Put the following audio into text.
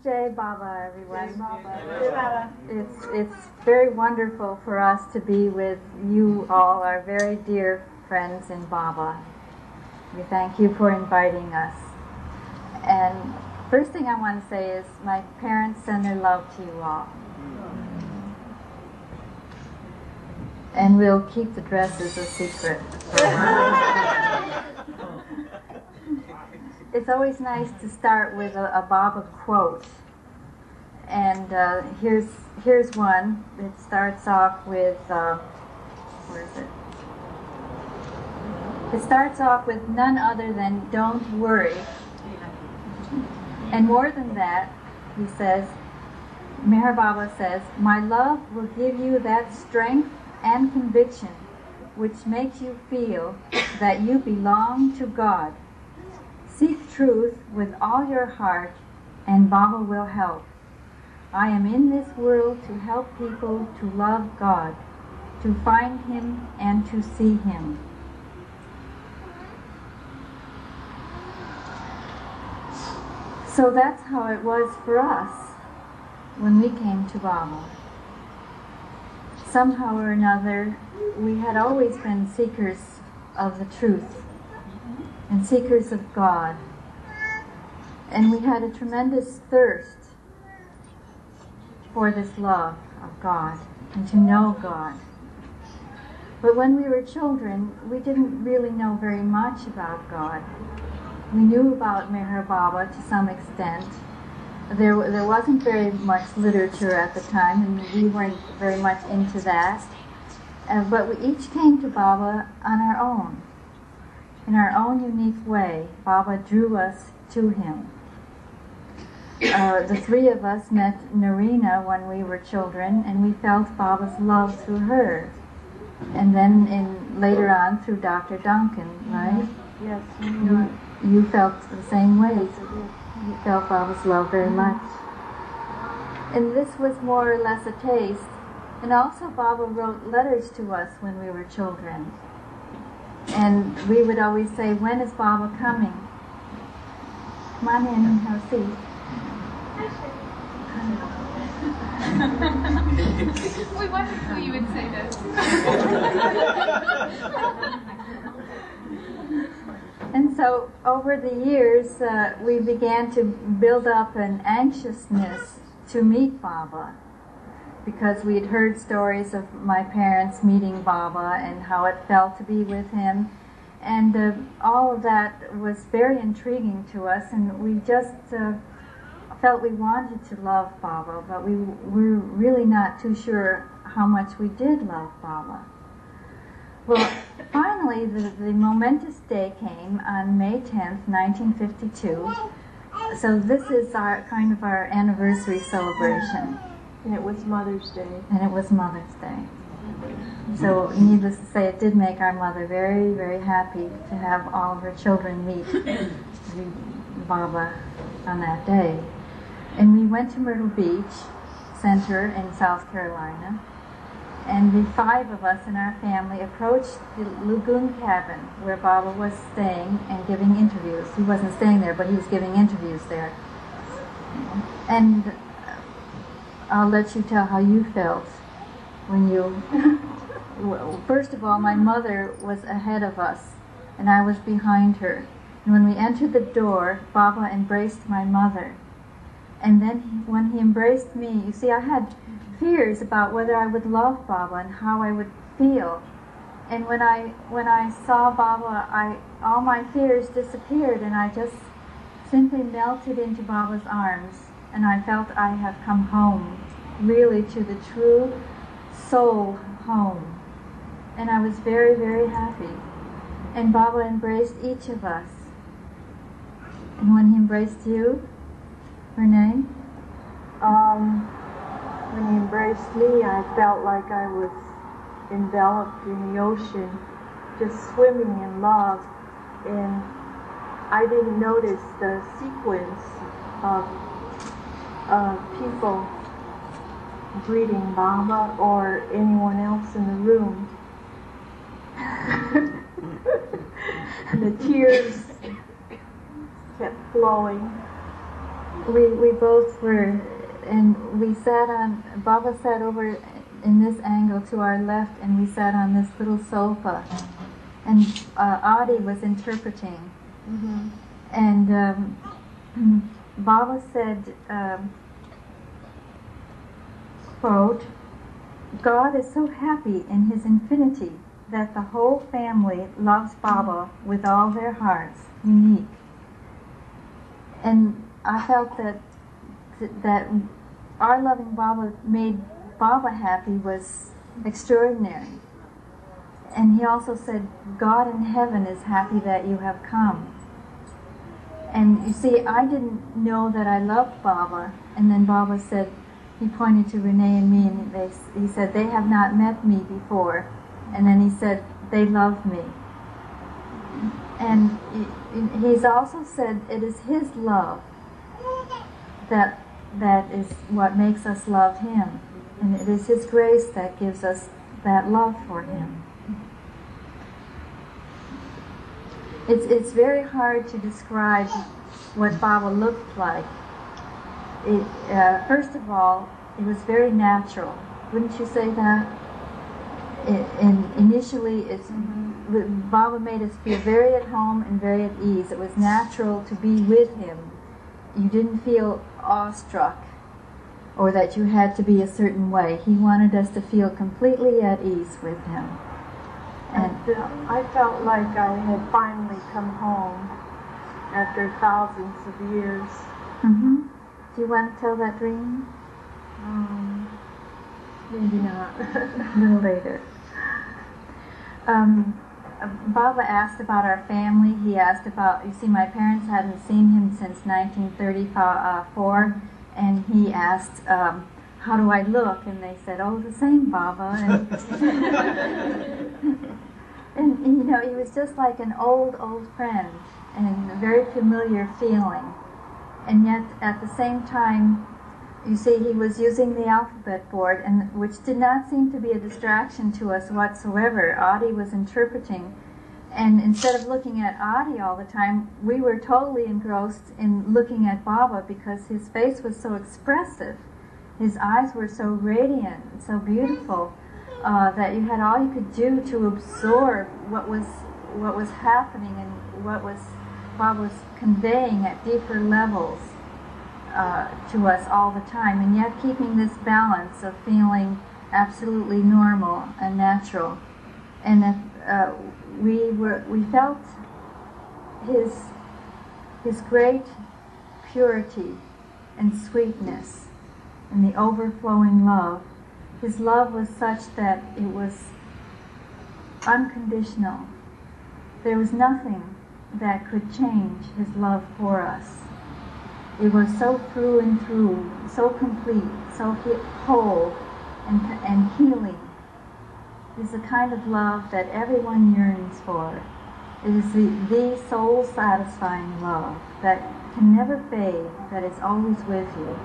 Jai Baba, everyone. Jai Baba. It's very wonderful for us to be with you all, our very dear friends in Baba. We thank you for inviting us. And first thing I want to say is my parents send their love to you all. And we'll keep the dresses a secret. It's always nice to start with a Baba quote. And here's one. It starts off with, where is it? It starts off with none other than don't worry. And more than that, he says, Meher Baba says, my love will give you that strength and conviction which makes you feel that you belong to God. Seek truth with all your heart and Baba will help. I am in this world to help people to love God, to find Him and to see Him. So that's how it was for us when we came to Baba. Somehow or another, we had always been seekers of the truth and seekers of God. And we had a tremendous thirst for this love of God and to know God. But when we were children, we didn't really know very much about God. We knew about Meher Baba to some extent. There wasn't very much literature at the time, and we weren't very much into that. But we each came to Baba on our own. In our own unique way, Baba drew us to Him. The three of us met Narina when we were children, and we felt Baba's love through her. And then later on through Dr. Duncan, right? Yes. You felt the same way. You felt Baba's love very much. And this was more or less a taste. And also Baba wrote letters to us when we were children. And we would always say, when is Baba coming? Come on in and have a seat. We wondered who you would say this. And so over the years, we began to build up an anxiousness to meet Baba, because we had heard stories of my parents meeting Baba and how it felt to be with him. And all of that was very intriguing to us, and we just felt we wanted to love Baba, but we were really not too sure how much we did love Baba. Well, finally, the momentous day came on May 10th, 1952. So this is our kind of our anniversary celebration. And it was Mother's Day. And it was Mother's Day. So needless to say, it did make our mother very, very happy to have all of her children meet Baba on that day. And we went to Myrtle Beach Center in South Carolina. And the five of us in our family approached the Lagoon Cabin where Baba was staying and giving interviews. He wasn't staying there, but he was giving interviews there. And I'll let you tell how you felt when you... Well, first of all, my mother was ahead of us, and I was behind her. And when we entered the door, Baba embraced my mother. And then when he embraced me, you see, I had fears about whether I would love Baba and how I would feel. And when I saw Baba, all my fears disappeared, and I just simply melted into Baba's arms, and I felt I have come home, really to the true soul home. And I was very, very happy. And Baba embraced each of us. And when he embraced you, Rene? When he embraced me, I felt like I was enveloped in the ocean, just swimming in love. And I didn't notice the sequence of people greeting Baba or anyone else in the room. And the tears kept flowing. we both were, and we sat on, Baba sat over in this angle to our left, and we sat on this little sofa, and Adi was interpreting. Mm-hmm. And Baba said, quote, "God is so happy in His infinity that the whole family loves Baba with all their hearts, unique." And I felt that our loving Baba made Baba happy was extraordinary. And he also said, "God in heaven is happy that you have come." And you see, I didn't know that I loved Baba, and then Baba said, he pointed to Rene and me, and he said, "They have not met me before." And then he said, "They love me." And he's also said it is his love that is what makes us love him. And it is his grace that gives us that love for him. It's very hard to describe what Baba looked like. First of all, it was very natural. Wouldn't you say that? Initially, Baba made us feel very at home and very at ease. It was natural to be with him. You didn't feel awestruck or that you had to be a certain way. He wanted us to feel completely at ease with him. And I felt like I had finally come home after thousands of years. Mm-hmm. Do you want to tell that dream? Maybe not. A little later. Baba asked about our family. He asked about, you see, my parents hadn't seen him since 1934, and he asked, "How do I look?" And they said, "Oh, the same, Baba." And you know, he was just like an old friend, and a very familiar feeling. And yet, at the same time, you see, he was using the alphabet board, and which did not seem to be a distraction to us whatsoever. Adi was interpreting, and instead of looking at Adi all the time, we were totally engrossed in looking at Baba because his face was so expressive. His eyes were so radiant and so beautiful that you had all you could do to absorb what was happening and what Baba was conveying at deeper levels to us all the time, and yet keeping this balance of feeling absolutely normal and natural. And that we felt his great purity and sweetness and the overflowing love. His love was such that it was unconditional. There was nothing that could change his love for us. It was so through and through, so complete, so whole and healing. It's the kind of love that everyone yearns for. It is the soul-satisfying love that can never fade, that is always with you.